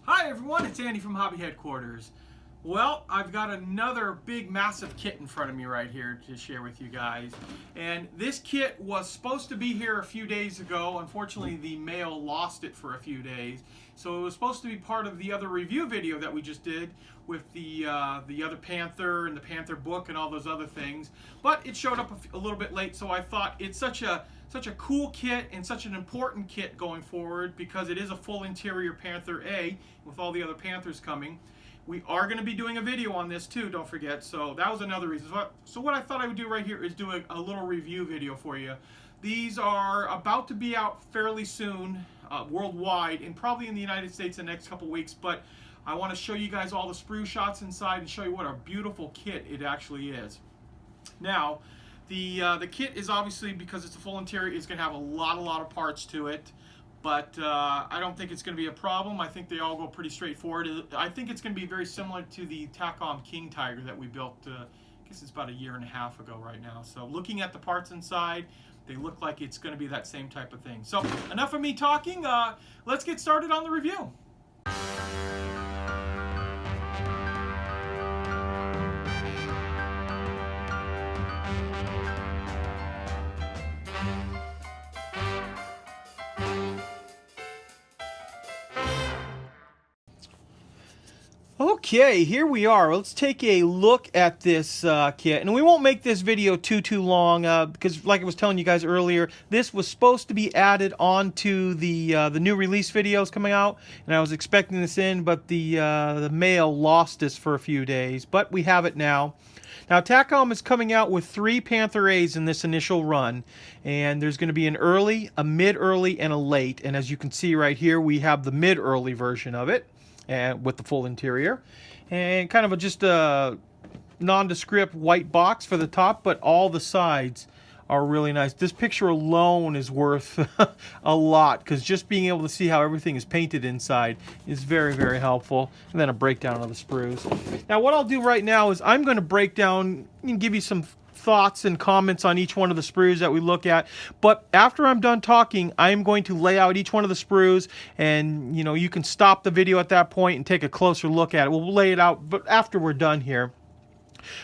Hi everyone, it's Andy from Hobby Headquarters. Well, I've got another big massive kit in front of me right here to share with you guys. And this kit was supposed to be here a few days ago. Unfortunately, the mail lost it for a few days. So it was supposed to be part of the other review video that we just did with the other Panther and the Panther book and all those other things. But it showed up a little bit late, so I thought it's such a cool kit and such an important kit going forward because it is a full interior Panther A with all the other Panthers coming. We are going to be doing a video on this too, don't forget, so that was another reason. So what I thought I would do right here is do a little review video for you. These are about to be out fairly soon worldwide and probably in the United States in the next couple weeks, but I want to show you guys all the sprue shots inside and show you what a beautiful kit it actually is. Now, the kit is obviously, because it's a full interior, it's going to have a lot of parts to it. But I don't think it's going to be a problem. I think they all go pretty straightforward. I think it's going to be very similar to the Takom King Tiger that we built, I guess it's about a year and a half ago right now. So looking at the parts inside, they look like it's going to be that same type of thing. So enough of me talking. Let's get started on the review. Okay, here we are. Let's take a look at this kit, and we won't make this video too long because, like I was telling you guys earlier, this was supposed to be added onto the new release videos coming out, and I was expecting this in, but the mail lost us for a few days. But we have it now. Now, Takom is coming out with 3 Panther A's in this initial run, and there's going to be an early, a mid-early, and a late. And as you can see right here, we have the mid-early version of it. And with the full interior, and kind of just a nondescript white box for the top, but all the sides are really nice. This picture alone is worth a lot, because just being able to see how everything is painted inside is very helpful. And then a breakdown of the sprues. Now what I'll do right now is I'm going to break down and give you some thoughts and comments on each one of the sprues that we look at, but after I'm done talking, I'm going to lay out each one of the sprues, and you can stop the video at that point and take a closer look at it. We'll lay it out, but after we're done here.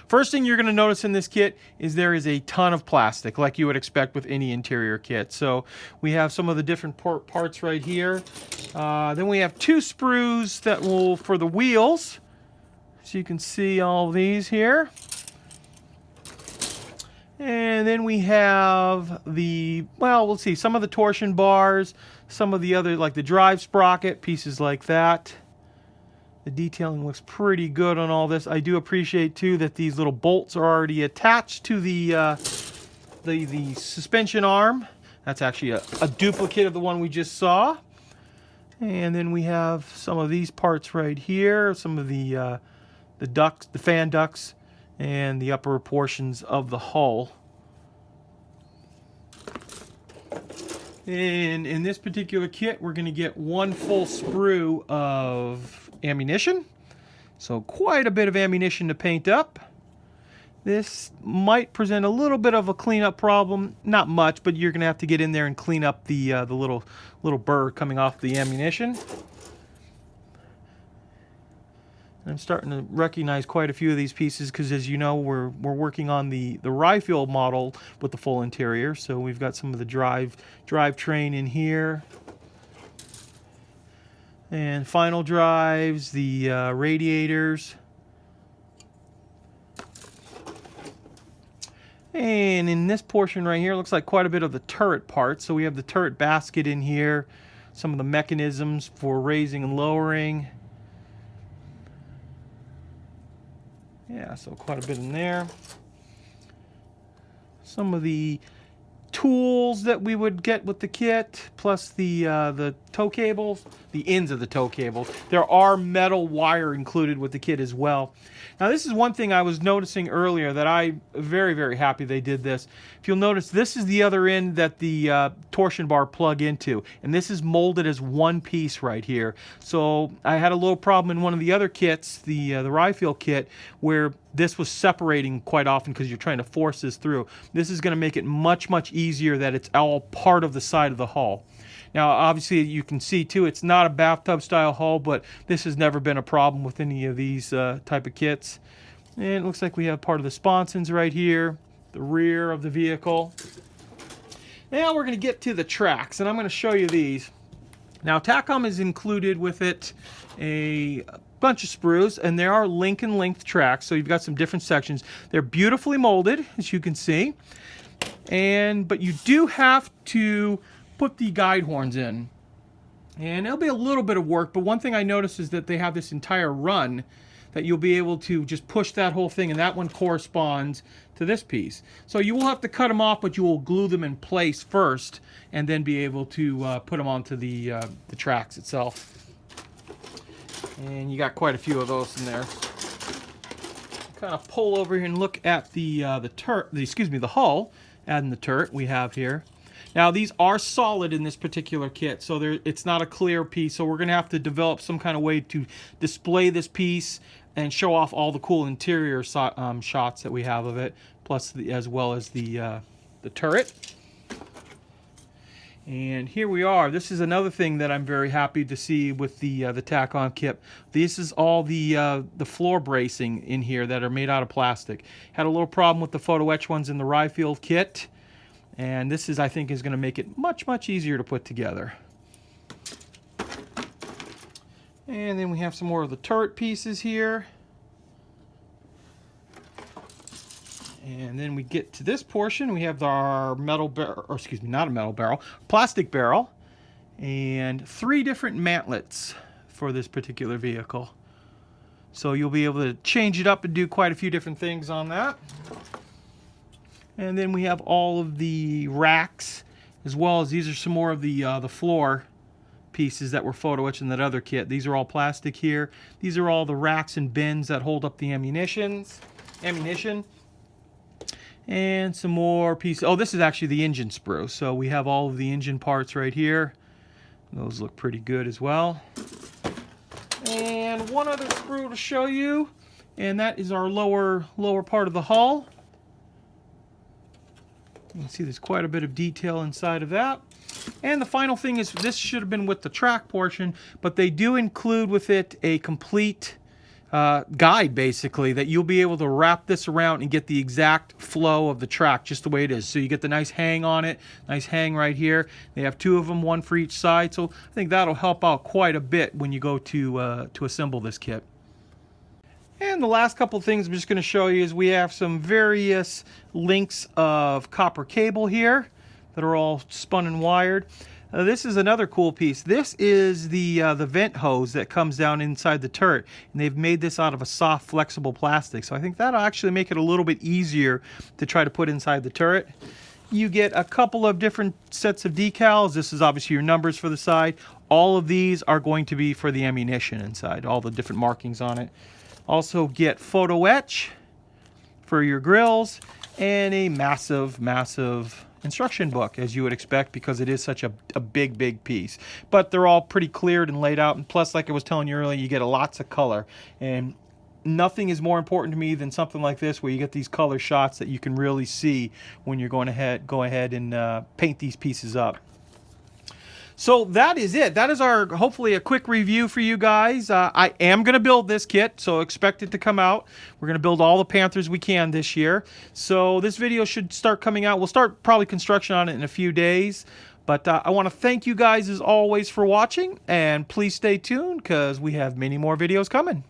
First thing you're going to notice in this kit is there is a ton of plastic, like you would expect with any interior kit. So we have some of the different parts right here. Then we have 2 sprues that will for the wheels, so you can see all these here. And then we have we'll see, some of the torsion bars, some of the other, like the drive sprocket, pieces like that. The detailing looks pretty good on all this. I do appreciate, too, that these little bolts are already attached to the suspension arm. That's actually a duplicate of the one we just saw. And then we have some of these parts right here, some of the ducts, the fan ducts, and the upper portions of the hull. And in this particular kit, we're going to get 1 full sprue of ammunition. So quite a bit of ammunition to paint up. This might present a little bit of a cleanup problem. Not much, but you're going to have to get in there and clean up the little burr coming off the ammunition. I'm starting to recognize quite a few of these pieces because, as you know, we're working on the rifle model with the full interior. So we've got some of the drivetrain in here, and final drives, the radiators, and in this portion right here, looks like quite a bit of the turret parts. So we have the turret basket in here, some of the mechanisms for raising and lowering. Yeah, so quite a bit in there. Some of the tools that we would get with the kit, plus the tow cables, the ends of the tow cables. There are metal wire included with the kit as well. Now this is one thing I was noticing earlier that I'm very happy they did this. If you'll notice, this is the other end that the torsion bar plug into, and this is molded as one piece right here. So I had a little problem in one of the other kits, the rifle kit, where this was separating quite often because you're trying to force this through. This is going to make it much easier that it's all part of the side of the hull. Now, obviously, you can see too, it's not a bathtub style hull, but this has never been a problem with any of these type of kits. And it looks like we have part of the sponsons right here, the rear of the vehicle. Now we're going to get to the tracks, and I'm going to show you these. Now, Takom has included with it a bunch of sprues, and there are Lincoln length tracks, so you've got some different sections. They're beautifully molded, as you can see, but you do have to put the guide horns in, and it'll be a little bit of work. But one thing I noticed is that they have this entire run that you'll be able to just push that whole thing, and that one corresponds to this piece. So you will have to cut them off, but you will glue them in place first, and then be able to put them onto the tracks itself. And you got quite a few of those in there. Kind of pull over here and look at the hull, adding the turret we have here. Now, these are solid in this particular kit, so it's not a clear piece, so we're going to have to develop some kind of way to display this piece and show off all the cool interior shots that we have of it, plus as well as the turret. And here we are. This is another thing that I'm very happy to see with the Takom kit. This is all the floor bracing in here that are made out of plastic. Had a little problem with the photo etch ones in the Ryefield kit. And this I think is going to make it much, much easier to put together. And then we have some more of the turret pieces here. And then we get to this portion. We have our metal barrel, or excuse me, not a metal barrel, plastic barrel. And 3 different mantlets for this particular vehicle. So you'll be able to change it up and do quite a few different things on that. And then we have all of the racks, as well as these are some more of the floor pieces that were photo etched in that other kit. These are all plastic here. These are all the racks and bins that hold up the ammunition. And some more pieces. Oh, this is actually the engine sprue. So we have all of the engine parts right here. Those look pretty good as well. And one other sprue to show you, and that is our lower part of the hull. You can see there's quite a bit of detail inside of that. And the final thing is, this should have been with the track portion, but they do include with it a complete guide, basically, that you'll be able to wrap this around and get the exact flow of the track just the way it is. So you get the nice hang on it, nice hang right here. They have 2 of them, 1 for each side. So I think that'll help out quite a bit when you go to assemble this kit. And the last couple of things I'm just going to show you is we have some various links of copper cable here that are all spun and wired. This is another cool piece. This is the vent hose that comes down inside the turret, and they've made this out of a soft, flexible plastic. So I think that'll actually make it a little bit easier to try to put inside the turret. You get a couple of different sets of decals. This is obviously your numbers for the side. All of these are going to be for the ammunition inside, all the different markings on it. Also get photo etch for your grills and a massive, massive instruction book, as you would expect, because it is such a big piece. But they're all pretty cleared and laid out, and plus, like I was telling you earlier, you get lots of color. And nothing is more important to me than something like this, where you get these color shots that you can really see when you're going ahead and paint these pieces up. So that is it. That is our, hopefully, a quick review for you guys. I am going to build this kit, so expect it to come out. We're going to build all the Panthers we can this year. So this video should start coming out. We'll start probably construction on it in a few days. But I want to thank you guys, as always, for watching. And please stay tuned, because we have many more videos coming.